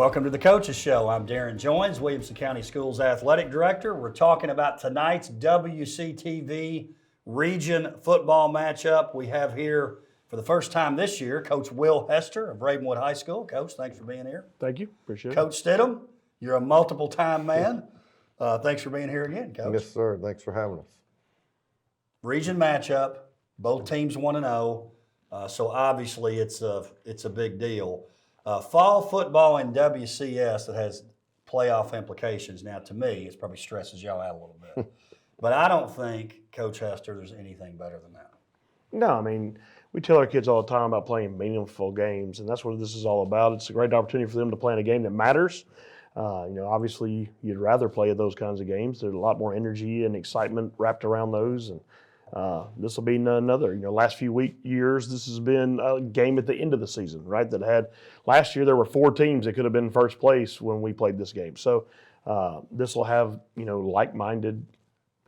Welcome to the Coaches Show. I'm Darrin Joins, Williamson County Schools Athletic Director. We're talking about tonight's WCTV region football matchup. We have here, for the first time this year, Coach Will Hester of Ravenwood High School. Coach, thanks for being here. Thank you. Appreciate it. Coach Stidham, you're a multiple-time man. Thanks for being here again, Coach. Yes, sir. Thanks for having us. Region matchup, both teams 1-0, so obviously it's a big deal. Fall football in WCS that has playoff implications. Now, to me, it probably stresses y'all out a little bit. But I don't think, Coach Hester, there's anything better than that. No, I mean, we tell our kids all the time about playing meaningful games, and that's what this is all about. It's a great opportunity for them to play in a game that matters. Obviously, you'd rather play those kinds of games. There's a lot more energy and excitement wrapped around those, and this will be another. Last few years, this has been a game at the end of the season, right? Last year there were 4 teams that could have been first place when we played this game. So this will have like-minded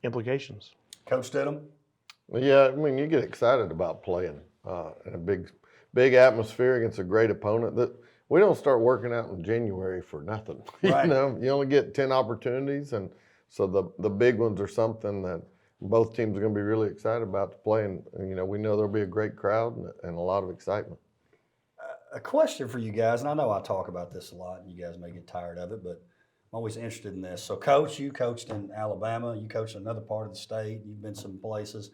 implications. Coach Stidham? Yeah, I mean, you get excited about playing in a big atmosphere against a great opponent. That we don't start working out in January for nothing. Right. You only get 10 opportunities, and so the big ones are something that both teams are going to be really excited about to play, and we know there'll be a great crowd and a lot of excitement. A question for you guys, and I know I talk about this a lot, and you guys may get tired of it, but I'm always interested in this. So, Coach, you coached in Alabama. You coached in another part of the state. You've been some places.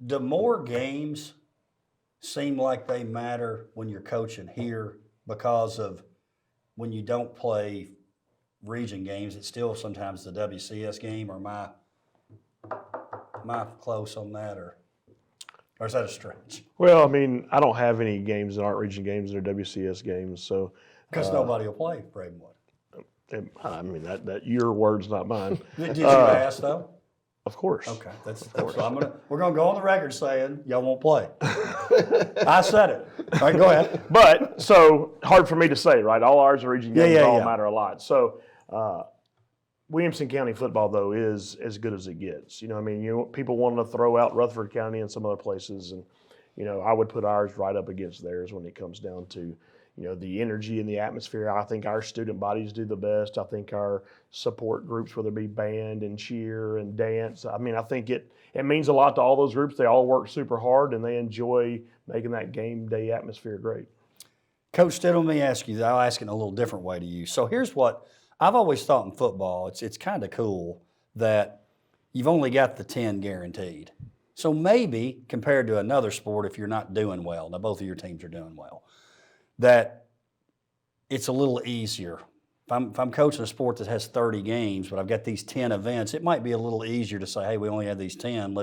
Do more games seem like they matter when you're coaching here because of when you don't play region games, it's still sometimes the WCS game, or am I close on that, or is that a stretch? Well, I mean, I don't have any games that aren't region games that are WCS games, so because nobody will play Ravenwood. I mean, that your words, not mine. Did you ask though? Of course. Okay, that's so we're gonna go on the record saying y'all won't play. I said it. All right, go ahead. But so hard for me to say, right? All ours are region games. All matter a lot. So Williamson County football though is as good as it gets. People want to throw out Rutherford County and some other places, and I would put ours right up against theirs when it comes down to the energy and the atmosphere. I think our student bodies do the best. I think our support groups, whether it be band and cheer and dance, I mean, I think it means a lot to all those groups. They all work super hard and they enjoy making that game day atmosphere great. Coach Stidham, let me ask you, I'll ask it in a little different way to you. So here's what I've always thought in football, it's kind of cool that you've only got the 10 guaranteed. So maybe compared to another sport, if you're not doing well, now both of your teams are doing well, that it's a little easier. If I'm coaching a sport that has 30 games, but I've got these 10 events, it might be a little easier to say, hey, we only have these 10.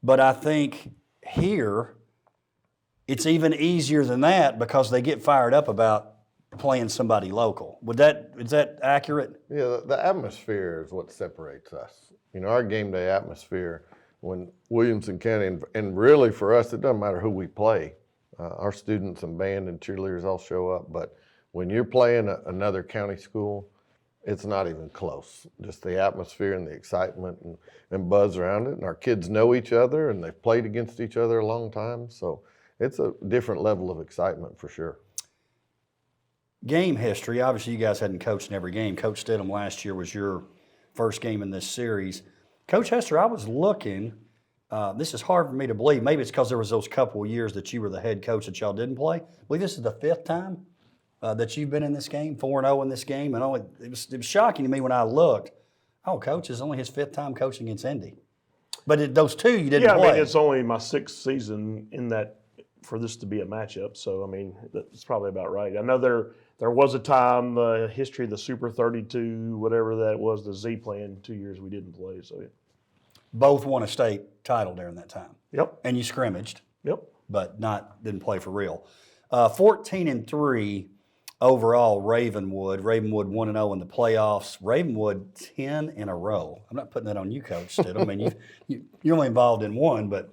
But I think here, it's even easier than that because they get fired up about playing somebody local. Is that accurate? Yeah, the atmosphere is what separates us. Our game day atmosphere when Williamson County, and really for us, it doesn't matter who we play. Our students and band and cheerleaders all show up, but when you're playing another county school, it's not even close. Just the atmosphere and the excitement and buzz around it, and our kids know each other and they've played against each other a long time, so it's a different level of excitement for sure. Game history, obviously you guys hadn't coached in every game. Coach Stidham last year was your first game in this series. Coach Hester, I was looking, this is hard for me to believe. Maybe it's because there was those couple of years that you were the head coach that y'all didn't play. I believe this is the 5th time that you've been in this game, 4-0 in this game. And it was shocking to me when I looked. Oh, Coach, it's only his 5th time coaching against Indy. But those 2 you didn't play. Yeah, I mean, it's only my 6th season in that for this to be a matchup. So, I mean, that's probably about right. I know there was a time, history of the Super 32, whatever that was, the Z plan, 2 years we didn't play. So, yeah. Both won a state title during that time. Yep. And you scrimmaged. Yep. But didn't play for real. 14-3 overall, Ravenwood. Ravenwood 1-0 in the playoffs. Ravenwood 10 in a row. I'm not putting that on you, Coach Stidham. I mean, you're only involved in 1, but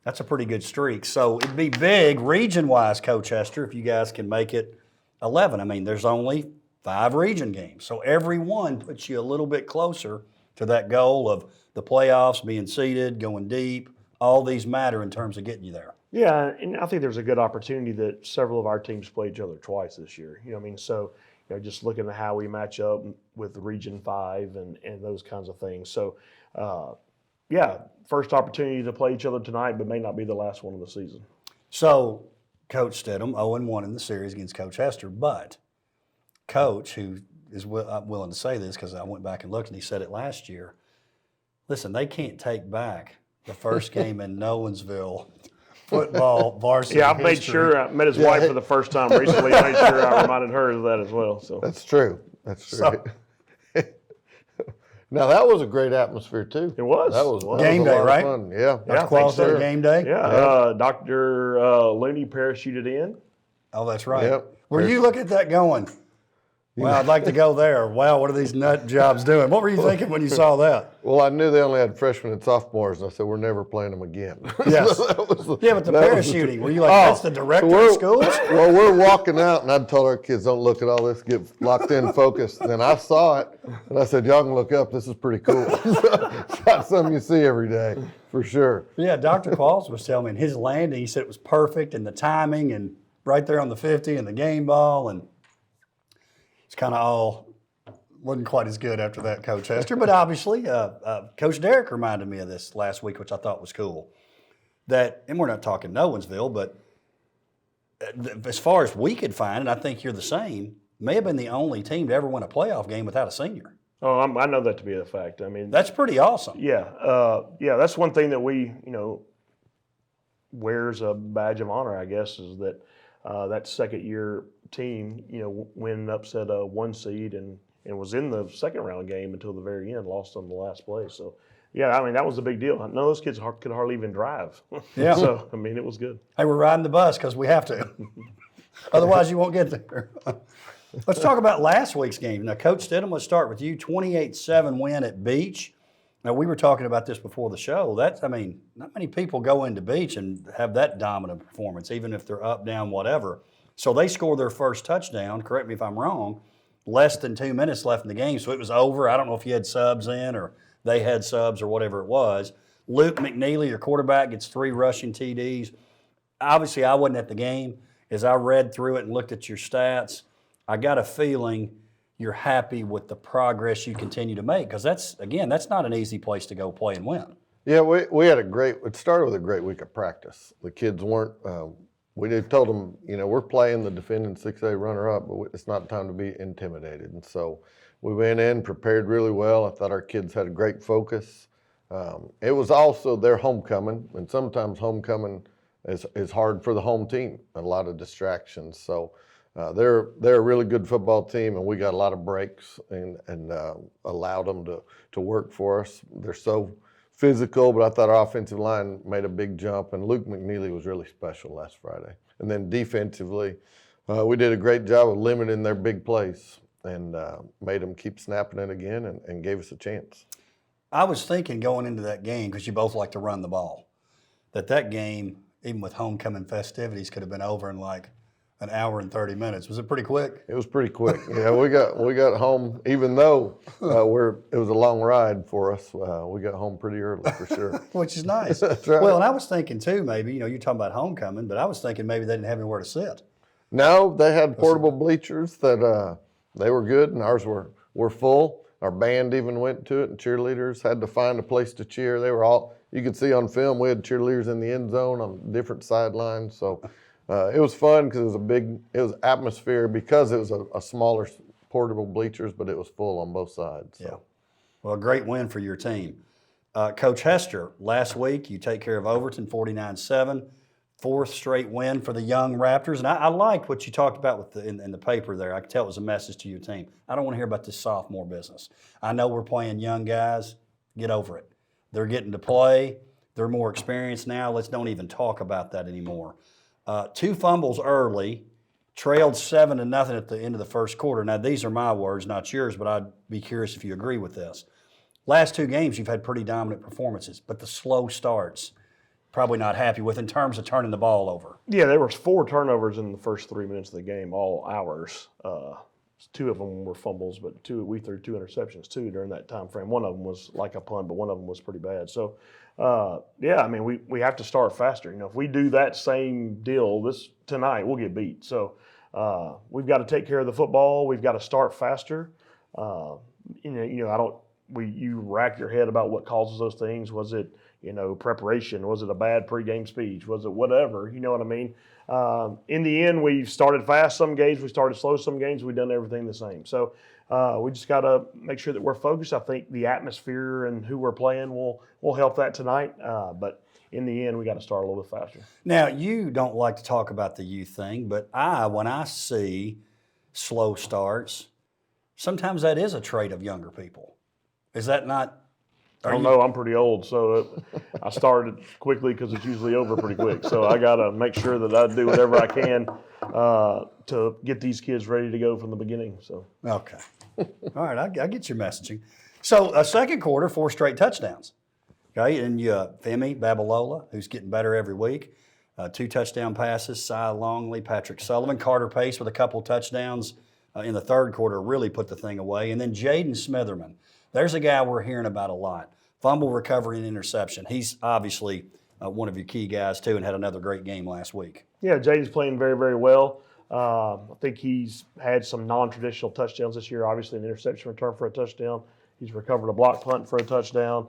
that's a pretty good streak. So it'd be big region-wise, Coach Hester, if you guys can make it 11. I mean, there's only 5 region games. So every one puts you a little bit closer to that goal of the playoffs, being seeded, going deep. All these matter in terms of getting you there. Yeah, and I think there's a good opportunity that several of our teams play each other twice this year. You know what I mean? So, just looking at how we match up with Region 5 and those kinds of things. So, yeah, first opportunity to play each other tonight, but may not be the last one of the season. So, Coach Stidham, 0-1 in the series against Coach Hester, but Coach, who is willing to say this because I went back and looked and he said it last year, listen, they can't take back the first game in Nowensville football varsity Yeah, I've made history. sure I met his wife for the first time recently. I made sure I reminded her of that as well. So That's true. That's true. Now, that was a great atmosphere, too. It was. That was Game a day, lot of right? fun. Yeah. Yeah, Quality thanks, sir. game day? Yeah, Dr. Looney parachuted in. Oh, that's right. Yep. Were you looking at that going, well, I'd like to go there. Wow, what are these nut jobs doing? What were you thinking when you saw that? Well, I knew they only had freshmen and sophomores, and I said, we're never playing them again. Yes. Yeah, but the parachuting, were you like, that's the director of schools? Well, we're walking out, and I told our kids, don't look at all this, get locked in, focused. And then I saw it, and I said, y'all can look up, this is pretty cool. It's not something you see every day, for sure. Yeah, Dr. Qualls was telling me in his landing, he said it was perfect, and the timing, and right there on the 50, and the game ball, and it's kind of all, wasn't quite as good after that, Coach Hester. But obviously, Coach Derrick reminded me of this last week, which I thought was cool. That, and we're not talking Nowensville, but as far as we could find, and I think you're the same, may have been the only team to ever win a playoff game without a senior. Oh, I know that to be a fact. I mean, That's pretty awesome. yeah, that's one thing that we, wears a badge of honor, I guess, is that that second year team, went and upset a 1 seed and was in the second round game until the very end, lost on the last play. So, yeah, I mean, that was a big deal. None of those kids could hardly even drive. Yeah. So, I mean, it was good. Hey, we're riding the bus because we have to. Otherwise, you won't get there. Let's talk about last week's game. Now, Coach Stidham, let's start with you. 28-7 win at Beach. Now, we were talking about this before the show. Not many people go into Beach and have that dominant performance, even if they're up, down, whatever. So they scored their first touchdown, correct me if I'm wrong, less than 2 minutes left in the game. So it was over. I don't know if you had subs in or they had subs or whatever it was. Luke McNeely, your quarterback, gets 3 rushing TDs. Obviously, I wasn't at the game. As I read through it and looked at your stats, I got a feeling you're happy with the progress you continue to make because that's not an easy place to go play and win. Yeah, we had it started with a great week of practice. The kids weren't, we told them, we're playing the defending 6A runner-up, but it's not time to be intimidated. And so we went in, prepared really well. I thought our kids had a great focus. It was also their homecoming, and sometimes homecoming is hard for the home team, a lot of distractions. So they're a really good football team, and we got a lot of breaks and allowed them to work for us. They're so physical, but I thought our offensive line made a big jump, and Luke McNeely was really special last Friday. And then defensively, we did a great job of limiting their big plays and made them keep snapping it again and gave us a chance. I was thinking going into that game, because you both like to run the ball, that game, even with homecoming festivities, could have been over in like an hour and 30 minutes. Was it pretty quick? It was pretty quick. Yeah, we got home, even though it was a long ride for us. We got home pretty early for sure. Which is nice. That's right. Well, and I was thinking too, maybe, you're talking about homecoming, but I was thinking maybe they didn't have anywhere to sit. No, they had portable bleachers that they were good, and ours were full. Our band even went to it, and cheerleaders had to find a place to cheer. They were all, you could see on film, we had cheerleaders in the end zone on different sidelines. So it was fun because it was atmosphere because it was a smaller portable bleachers, but it was full on both sides. So. Yeah. Well, a great win for your team. Coach Hester, last week you take care of Overton 49-7, 4th straight win for the young Raptors. And I liked what you talked about in the paper there. I could tell it was a message to your team. I don't want to hear about this sophomore business. I know we're playing young guys. Get over it. They're getting to play. They're more experienced now. Let's don't even talk about that anymore. 2 fumbles early, trailed 7-0 at the end of the first quarter. Now, these are my words, not yours, but I'd be curious if you agree with this. Last 2 games, you've had pretty dominant performances, but the slow starts, probably not happy with in terms of turning the ball over. Yeah, there was 4 turnovers in the first 3 minutes of the game, all ours. 2 of them were fumbles, but we threw 2 interceptions too during that time frame. One of them was like a punt, but one of them was pretty bad. So, I mean, we have to start faster. If we do that same deal tonight, we'll get beat. So we've got to take care of the football. We've got to start faster. You rack your head about what causes those things. Was it, preparation? Was it a bad pregame speech? Was it whatever? You know what I mean? In the end, we started fast some games. We started slow some games. We've done everything the same. So we just got to make sure that we're focused. I think the atmosphere and who we're playing will help that tonight. But in the end, we got to start a little bit faster. Now, you don't like to talk about the youth thing, but when I see slow starts, sometimes that is a trait of younger people. Is that not? I don't know. I'm pretty old, so I started quickly because it's usually over pretty quick. So I got to make sure that I do whatever I can to get these kids ready to go from the beginning. So okay, all right, I get your messaging. So second quarter, 4 straight touchdowns. Okay, and you Femi Babalola, who's getting better every week, 2 touchdown passes. Cy Longley, Patrick Sullivan, Carter Pace with a couple touchdowns in the third quarter really put the thing away, and then Jaden Smitherman. There's a guy we're hearing about a lot. Fumble recovery and interception. He's obviously one of your key guys, too, and had another great game last week. Yeah, Jaden's playing very, very well. I think he's had some non-traditional touchdowns this year. Obviously, an interception return for a touchdown. He's recovered a block punt for a touchdown.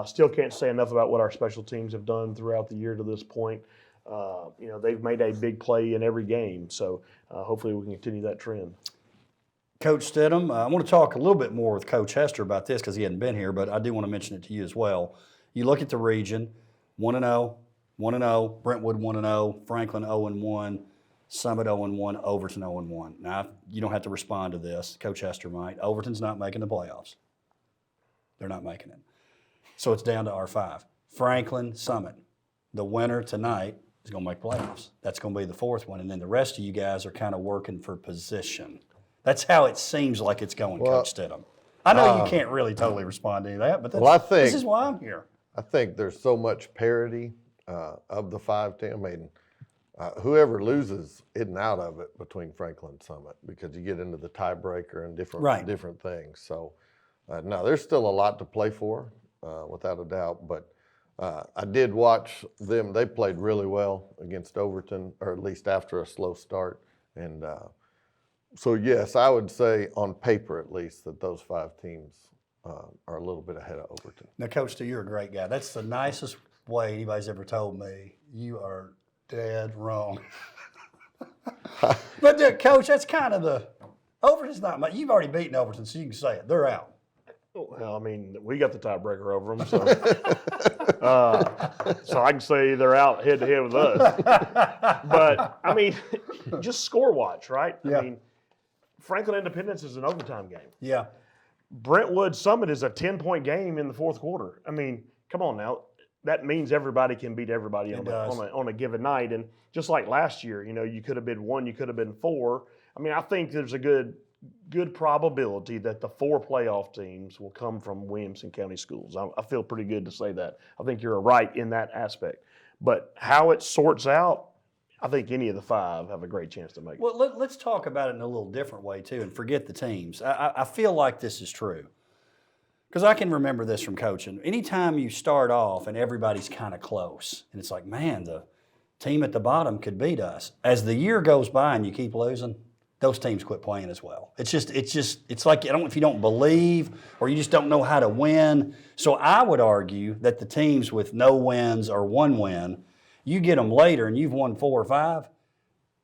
Still can't say enough about what our special teams have done throughout the year to this point. They've made a big play in every game. So hopefully we can continue that trend. Coach Stidham, I want to talk a little bit more with Coach Hester about this because he hadn't been here, but I do want to mention it to you as well. You look at the region, 1-0, 1-0, Brentwood 1-0, Franklin 0-1, Summit 0-1, Overton 0-1. Now, you don't have to respond to this. Coach Hester might. Overton's not making the playoffs. They're not making it. So it's down to R5. Franklin, Summit. The winner tonight is going to make playoffs. That's going to be the 4th one, and then the rest of you guys are kind of working for position. That's how it seems like it's going, Coach Stidham. I know you can't really totally respond to any of that, but this is why I'm here. I think there's so much parity of the 5 teams. I mean, whoever loses isn't out of it between Franklin and Summit because you get into the tiebreaker and different things. So, no, there's still a lot to play for, without a doubt. But I did watch them. They played really well against Overton, or at least after a slow start. And so, yes, I would say on paper at least that those 5 teams are a little bit ahead of Overton. Now, Coach, you're a great guy. That's the nicest way anybody's ever told me. You are dead wrong. But, Coach, that's kind of Overton's not much. You've already beaten Overton, so you can say it. They're out. Well, I mean, we got the tiebreaker over them, so so I can say they're out head-to-head with us. But, I mean, just score watch, right? Yeah. I mean, Franklin Independence is an overtime game. Yeah. Brentwood Summit is a 10-point game in the 4th quarter. I mean, come on now. That means everybody can beat everybody on a given night. And just like last year, you could have been 1, you could have been 4. I mean, I think there's a good probability that the 4 playoff teams will come from Williamson County schools. I feel pretty good to say that. I think you're right in that aspect. But how it sorts out, I think any of the 5 have a great chance to make it. Well, let's talk about it in a little different way, too, and forget the teams. I feel like this is true because I can remember this from coaching. Anytime you start off and everybody's kind of close, and it's like, man, the team at the bottom could beat us. As the year goes by and you keep losing, those teams quit playing as well. It's like, if you don't believe or you just don't know how to win. So I would argue that the teams with no wins or 1 win, you get them later and you've won 4 or 5,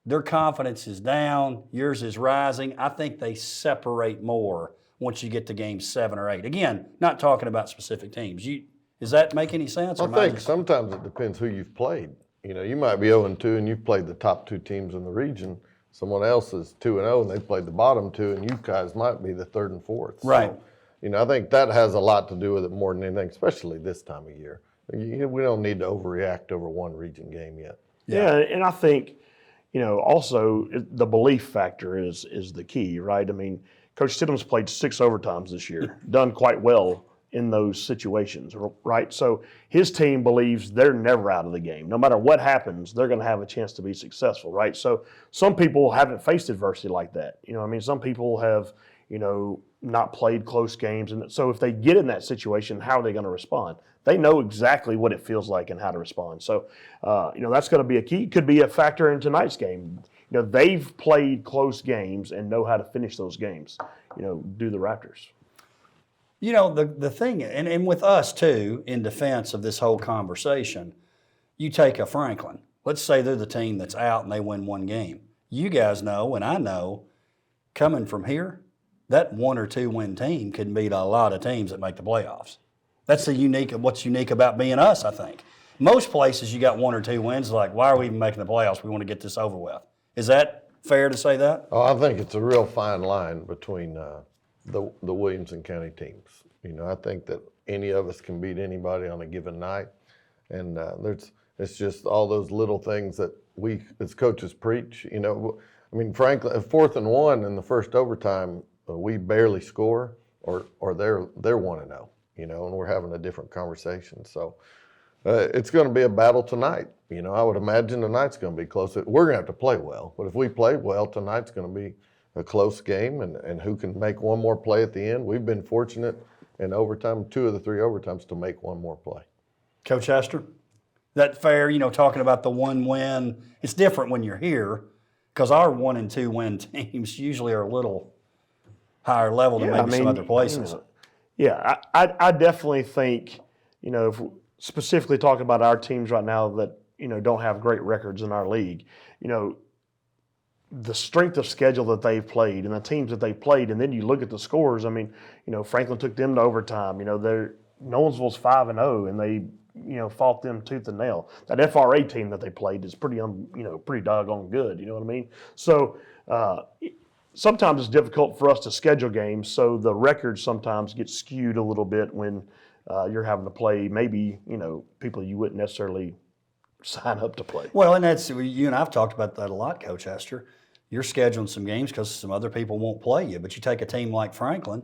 their confidence is down, yours is rising. I think they separate more once you get to games 7 or 8. Again, not talking about specific teams. Does that make any sense? I think sometimes it depends who you've played. You might be 0-2 and you've played the top 2 teams in the region. Someone else is 2-0 and they played the bottom 2, and you guys might be the 3rd and 4th. Right. So, I think that has a lot to do with it more than anything, especially this time of year. We don't need to overreact over 1 region game yet. Yeah, and I think, also the belief factor is the key, right? I mean, Coach Stidham's played 6 overtimes this year, done quite well in those situations, right? So his team believes they're never out of the game. No matter what happens, they're going to have a chance to be successful, right? So some people haven't faced adversity like that. You know, I mean, some people have, you know, not played close games. And so if they get in that situation, how are they going to respond? They know exactly what it feels like and how to respond. So, you know, that's going to be a key. Could be a factor in tonight's game. You know, they've played close games and know how to finish those games, you know, do the Raptors. You know, the thing, and with us too, in defense of this whole conversation, you take a Franklin. Let's say they're the team that's out and they win one game. You guys know, and I know, coming from here, that 1 or 2 win team can beat a lot of teams that make the playoffs. That's what's unique about being us, I think. Most places you got 1 or 2 wins, like, why are we even making the playoffs? We want to get this over with. Is that fair to say that? Oh, I think it's a real fine line between the Williamson County teams. You know, I think that any of us can beat anybody on a given night, and it's just all those little things that we as coaches preach. You know, I mean, Franklin, 4th and 1 in the first overtime, we barely score, or they're 1-0. You know, and we're having a different conversation. So it's going to be a battle tonight. You know, I would imagine tonight's going to be close. We're going to have to play well, but if we play well, tonight's going to be a close game, and who can make one more play at the end. We've been fortunate in overtime, 2 of the 3 overtimes, to make one more play. Coach Hester, that fair? You know, talking about the 1 win, it's different when you're here because our 1 and 2 win teams usually are a little higher level than maybe some other places. Yeah, I definitely think, you know, if specifically talking about our teams right now that, you know, don't have great records in our league, you know, the strength of schedule that they've played and the teams that they've played, and then you look at the scores. I mean, you know, Franklin took them to overtime. You know, Nolensville's 5-0, and they, you know, fought them tooth and nail. That FRA team that they played is pretty doggone good. You know what I mean? So sometimes it's difficult for us to schedule games, so the records sometimes get skewed a little bit when you're having to play maybe, you know, people you wouldn't necessarily sign up to play. Well, and that's, you and I've talked about that a lot, Coach Hester. You're scheduling some games because some other people won't play you, but you take a team like Franklin,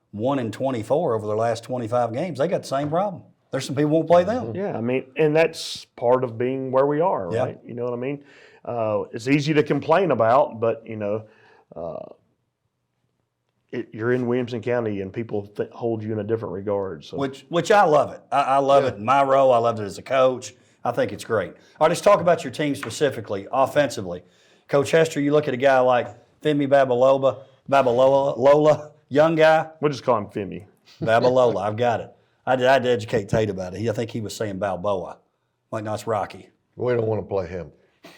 1 and 24 over their last 25 games, they got the same problem. There's some people who won't play them. Yeah, I mean, and that's part of being where we are, right? Yeah. You know what I mean? It's easy to complain about, but, you know, you're in Williamson County and people hold you in a different regard. So. Which I love it. I love it in my role. I loved it as a coach. I think it's great. All right, let's talk about your team specifically, offensively. Coach Hester, you look at a guy like Femi Babalola, young guy. We'll just call him Femi. Babalola, I've got it. I had to educate Tate about it. I think he was saying Balboa. Like, no, it's Rocky. We don't want to play him.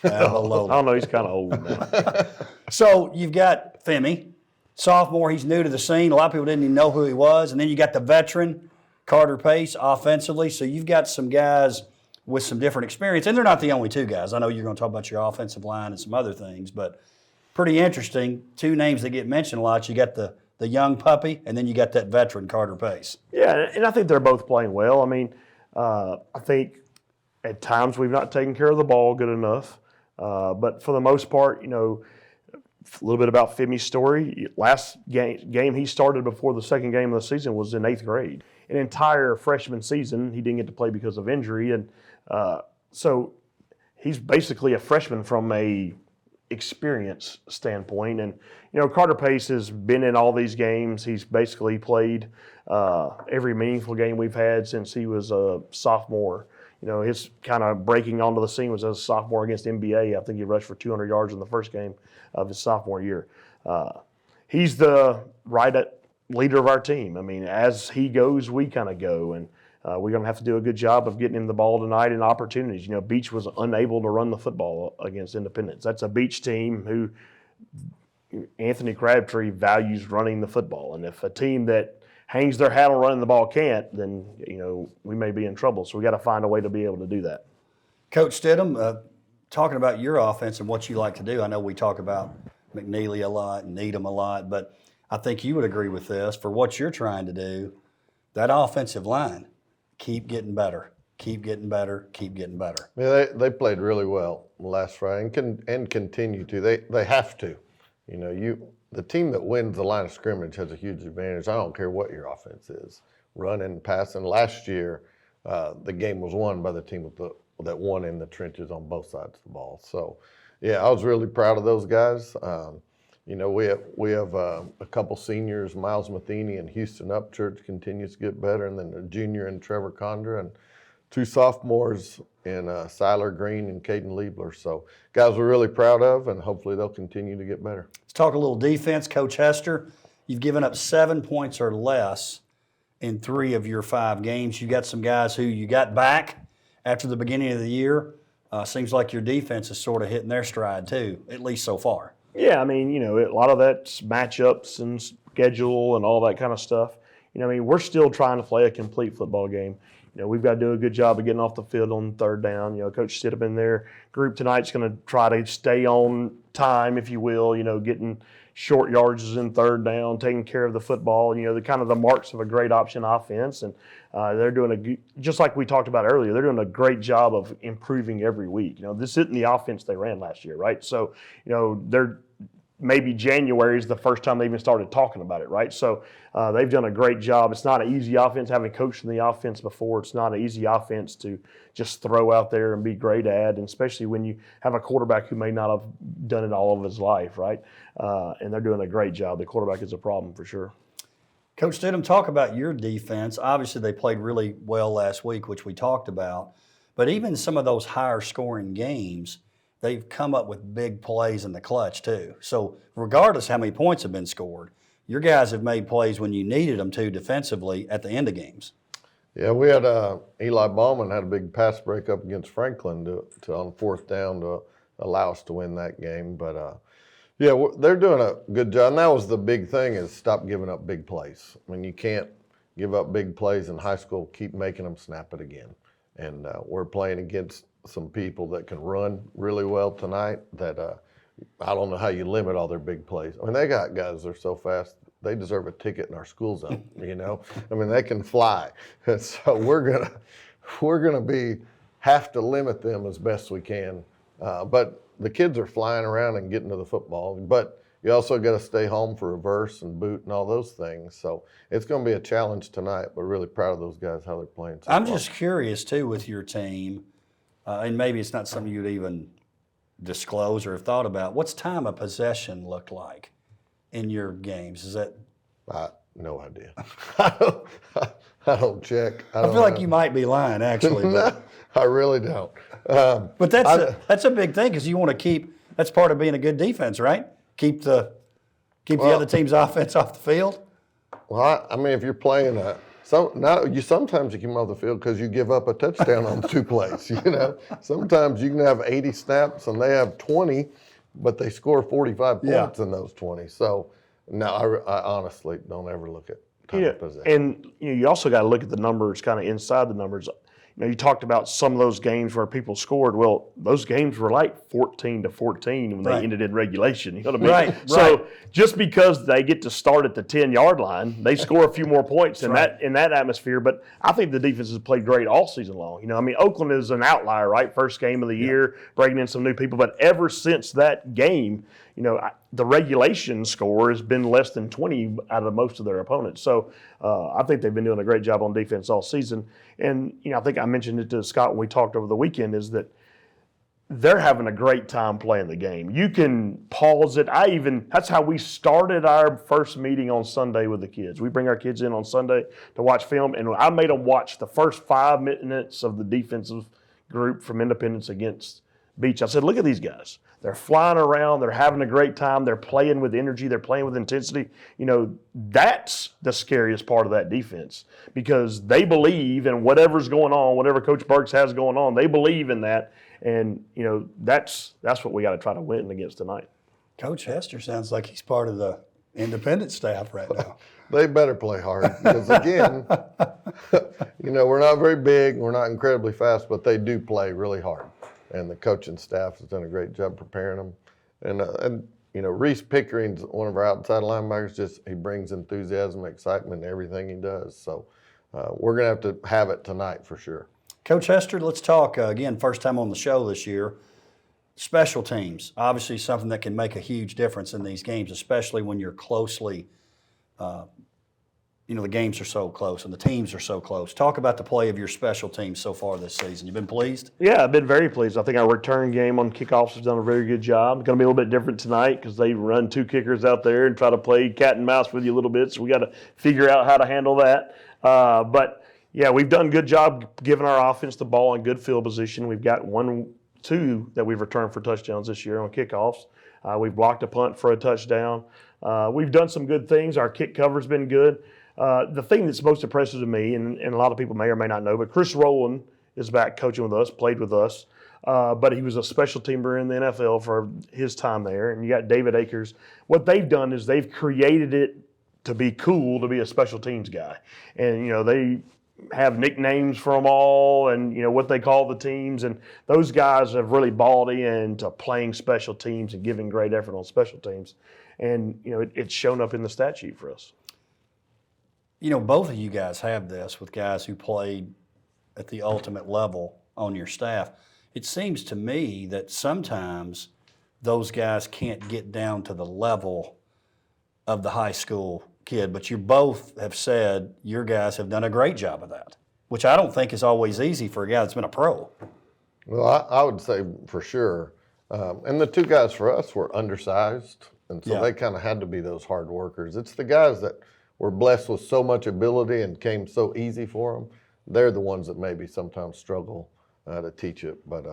Babalola. I don't know, he's kind of old now. So you've got Femi, sophomore. He's new to the scene. A lot of people didn't even know who he was. And then you got the veteran, Carter Pace, offensively. So you've got some guys with some different experience. And they're not the only 2 guys. I know you're going to talk about your offensive line and some other things, but pretty interesting. 2 names that get mentioned a lot. You got the young puppy, and then you got that veteran, Carter Pace. Yeah, and I think they're both playing well. I mean, I think at times we've not taken care of the ball good enough. But for the most part, you know, a little bit about Femi's story. Last game he started before the second game of the season was in 8th grade. An entire freshman season, he didn't get to play because of injury. And so he's basically a freshman from a experience standpoint. And, you know, Carter Pace has been in all these games. He's basically played every meaningful game we've had since he was a sophomore. You know, his kind of breaking onto the scene was as a sophomore against NBA. I think he rushed for 200 yards in the first game of his sophomore year. He's the leader of our team. I mean, as he goes, we kind of go. And we're going to have to do a good job of getting him the ball tonight and opportunities. You know, Beach was unable to run the football against Independence. That's a Beach team who Anthony Crabtree values running the football. And if a team that hangs their hat on running the ball can't, then, you know, we may be in trouble. So we got to find a way to be able to do that. Coach Stidham, talking about your offense and what you like to do, I know we talk about McNeely a lot and Needham a lot, but I think you would agree with this. For what you're trying to do, that offensive line, keep getting better, keep getting better, keep getting better. Yeah, they played really well last Friday and continue to. They have to. You know, the team that wins the line of scrimmage has a huge advantage. I don't care what your offense is. running and passing. Last year, the game was won by the team that won in the trenches on both sides of the ball. So, yeah, I was really proud of those guys. You know, we have a couple seniors, Miles Matheny and Houston Upchurch continues to get better, and then a junior in Trevor Condra, and 2 sophomores in Siler Green and Caden Liebler. So guys we're really proud of, and hopefully they'll continue to get better. Let's talk a little defense. Coach Hester, you've given up 7 points or less in 3 of your 5 games. You got some guys who you got back after the beginning of the year. Seems like your defense is sort of hitting their stride too, at least so far. Yeah, I mean, you know, a lot of that's matchups and schedule and all that kind of stuff. You know, I mean, we're still trying to play a complete football game. You know, we've got to do a good job of getting off the field on 3rd down. You know, Coach Stidham in their group tonight's going to try to stay on time, if you will, you know, getting short yards in 3rd down, taking care of the football, you know, the kind of the marks of a great option offense. And they're doing just like we talked about earlier, they're doing a great job of improving every week. You know, this isn't the offense they ran last year, right? So, you know, maybe January is the first time they even started talking about it, right? So they've done a great job. It's not an easy offense. Having coached in the offense before, it's not an easy offense to just throw out there and be great at, and especially when you have a quarterback who may not have done it all of his life, right? And they're doing a great job. The quarterback is a problem for sure. Coach Stidham, talk about your defense. Obviously, they played really well last week, which we talked about. But even some of those higher scoring games, they've come up with big plays in the clutch too. So regardless how many points have been scored, your guys have made plays when you needed them to defensively at the end of games. Yeah, we had Eli Ballman had a big pass breakup against Franklin to on 4th down to allow us to win that game. But yeah, they're doing a good job. And that was the big thing, is stop giving up big plays. I mean, you can't give up big plays in high school. Keep making them snap it again. And we're playing against some people that can run really well tonight that I don't know how you limit all their big plays. I mean, they got guys that are so fast, they deserve a ticket in our school zone, you know? I mean, they can fly. And so we're gonna have to limit them as best we can. But the kids are flying around and getting to the football, but you also got to stay home for reverse and boot and all those things. So it's going to be a challenge tonight, but really proud of those guys, how they're playing. I'm just curious, too, with your team, and maybe it's not something you'd even disclose or have thought about. What's time of possession look like in your games? Is that? No idea. I don't check. I feel like you might be lying, actually. But I really don't. But that's a big thing, because you want to keep. That's part of being a good defense, right? Keep the other team's offense off the field. Well, I mean, if you're playing sometimes you come off the field because you give up a touchdown on 2 plays. You know, sometimes you can have 80 snaps and they have 20, but they score 45 points in those 20. So no, I honestly don't ever look at time of possession. And you also got to look at the numbers, kind of inside the numbers. You know, you talked about some of those games where people scored. Well, those games were like 14-14 when they ended in regulation. You know what I mean? So just because they get to start at the 10-yard line, they score a few more points in that atmosphere. But I think the defense has played great all season long. You know, I mean, Oakland is an outlier, right? First game of the year, bringing in some new people. But ever since that game, you know, the regulation score has been less than 20 out of most of their opponents. So I think they've been doing a great job on defense all season. And, you know, I think I mentioned it to Scott when we talked over the weekend, is that they're having a great time playing the game. You can pause it. That's how we started our first meeting on Sunday with the kids. We bring our kids in on Sunday to watch film, and I made them watch the first 5 minutes of the defensive group from Independence against Beach. I said, look at these guys. They're flying around. They're having a great time. They're playing with energy. They're playing with intensity. You know, that's the scariest part of that defense, because they believe in whatever's going on, whatever Coach Burks has going on. They believe in that, and you know that's what we got to try to win against tonight. Coach Hester sounds like he's part of the Independent staff right now. They better play hard, because again, you know, we're not very big, we're not incredibly fast, but they do play really hard. And the coaching staff has done a great job preparing them. And you know, Reese Pickering's one of our outside linebackers. He brings enthusiasm, excitement in everything he does. So we're going to have it tonight for sure. Coach Hester, let's talk, again, first time on the show this year. Special teams, obviously something that can make a huge difference in these games, especially when you're closely the games are so close and the teams are so close. Talk about the play of your special teams so far this season. You've been pleased? Yeah, I've been very pleased. I think our return game on kickoffs has done a very good job. It's going to be a little bit different tonight because they run 2 kickers out there and try to play cat and mouse with you a little bit. So we got to figure out how to handle that. But yeah, we've done a good job giving our offense the ball in good field position. We've got 2 that we've returned for touchdowns this year on kickoffs. We've blocked a punt for a touchdown. We've done some good things. Our kick cover's been good. The thing that's most impressive to me, and a lot of people may or may not know, but Chris Rowland is back coaching with us, played with us, but he was a special teamer in the NFL for his time there. And you got David Akers. What they've done is they've created it to be cool to be a special teams guy. And, they have nicknames for them all and, what they call the teams. And those guys have really bought into playing special teams and giving great effort on special teams. And, it's shown up in the stat sheet for us. Both of you guys have this with guys who played at the ultimate level on your staff. It seems to me that sometimes those guys can't get down to the level of the high school kid, but you both have said your guys have done a great job of that, which I don't think is always easy for a guy that's been a pro. Well, I would say for sure. And the 2 guys for us were undersized, and so they kind of had to be those hard workers. It's the guys that were blessed with so much ability and came so easy for them. They're the ones that maybe sometimes struggle to teach it. But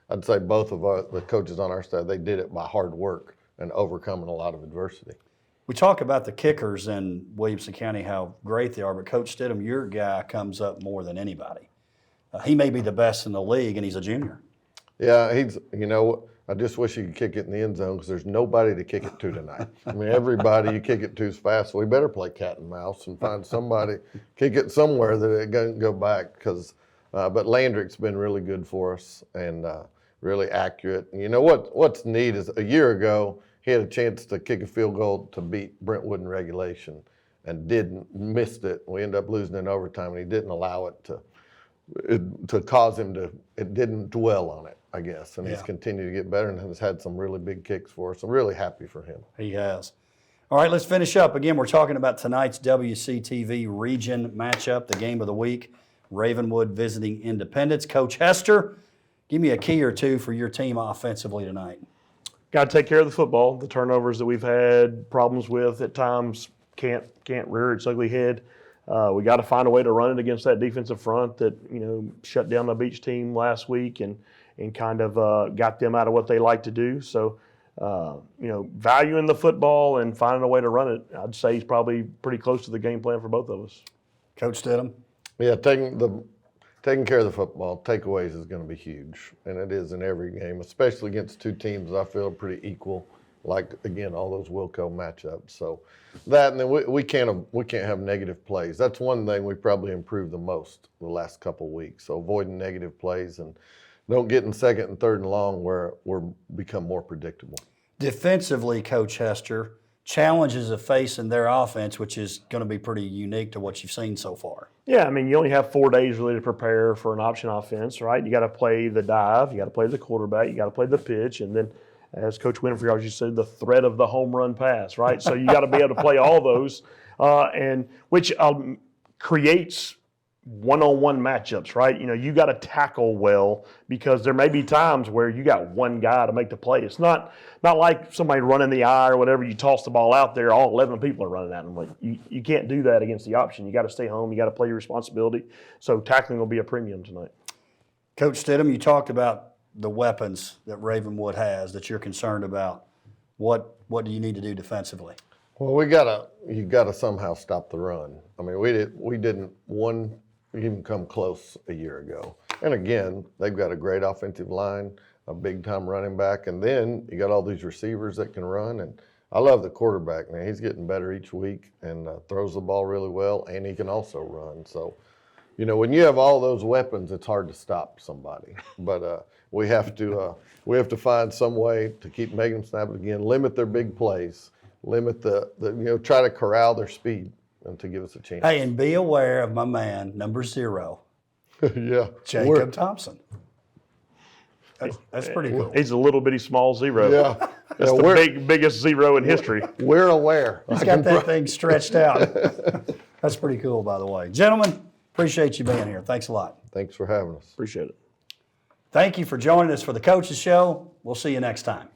I'd say both of the coaches on our staff, they did it by hard work and overcoming a lot of adversity. We talk about the kickers in Williamson County, how great they are, but Coach Stidham, your guy comes up more than anybody. He may be the best in the league, and he's a junior. Yeah, I just wish he could kick it in the end zone because there's nobody to kick it to tonight. I mean, everybody you kick it to is fast. So we better play cat and mouse and find somebody, kick it somewhere that it doesn't go back. But Landrick's been really good for us and really accurate. And what's neat is a year ago, he had a chance to kick a field goal to beat Brentwood in regulation and missed it. We ended up losing in overtime, and he didn't allow it to cause him to, it didn't dwell on it, I guess. And he's continued to get better and has had some really big kicks for us. I'm really happy for him. He has. All right, let's finish up. Again, we're talking about tonight's WCTV region matchup, the game of the week, Ravenwood visiting Independence. Coach Hester, give me a key or 2 for your team offensively tonight. Got to take care of the football. The turnovers that we've had problems with at times can't rear its ugly head. We got to find a way to run it against that defensive front that shut down the Beach team last week and kind of got them out of what they like to do. So valuing the football and finding a way to run it, I'd say he's probably pretty close to the game plan for both of us. Coach Stidham? Yeah, taking care of the football, takeaways is going to be huge, and it is in every game, especially against 2 teams I feel are pretty equal, like, again, all those Wilco matchups. So that, and then we can't have negative plays. That's one thing we probably improved the most the last couple weeks, so avoiding negative plays and don't get in 2nd and 3rd and long where we're become more predictable. Defensively, Coach Hester, challenges of facing their offense, which is going to be pretty unique to what you've seen so far. Yeah, I mean, you only have 4 days really to prepare for an option offense, right? You got to play the dive, you got to play the quarterback, you got to play the pitch, and then, as Coach Winfrey always said, the threat of the home run pass, right? So you got to be able to play all those, and which creates one-on-one matchups, right? You got to tackle well because there may be times where you got one guy to make the play. It's not like somebody running the eye or whatever. You toss the ball out there, all 11 people are running at them. Like you can't do that against the option. You got to stay home. You got to play your responsibility. So tackling will be a premium tonight. Coach Stidham, you talked about the weapons that Ravenwood has that you're concerned about. What do you need to do defensively? Well, you gotta somehow stop the run. I mean, we didn't even come close a year ago. And again, they've got a great offensive line, a big-time running back, and then you got all these receivers that can run. And I love the quarterback, man. He's getting better each week and throws the ball really well, and he can also run. So, when you have all those weapons, it's hard to stop somebody. But we have to find some way to keep making them snap it again, limit their big plays, limit try to corral their speed and to give us a chance. Hey, and be aware of my man, number 0. Yeah. Jacob Thompson. That's pretty cool. He's a little bitty small 0. Yeah. That's the biggest 0 in history. We're aware. He's got that thing stretched out. That's pretty cool, by the way. Gentlemen, appreciate you being here. Thanks a lot. Thanks for having us. Appreciate it. Thank you for joining us for the Coaches Show. We'll see you next time.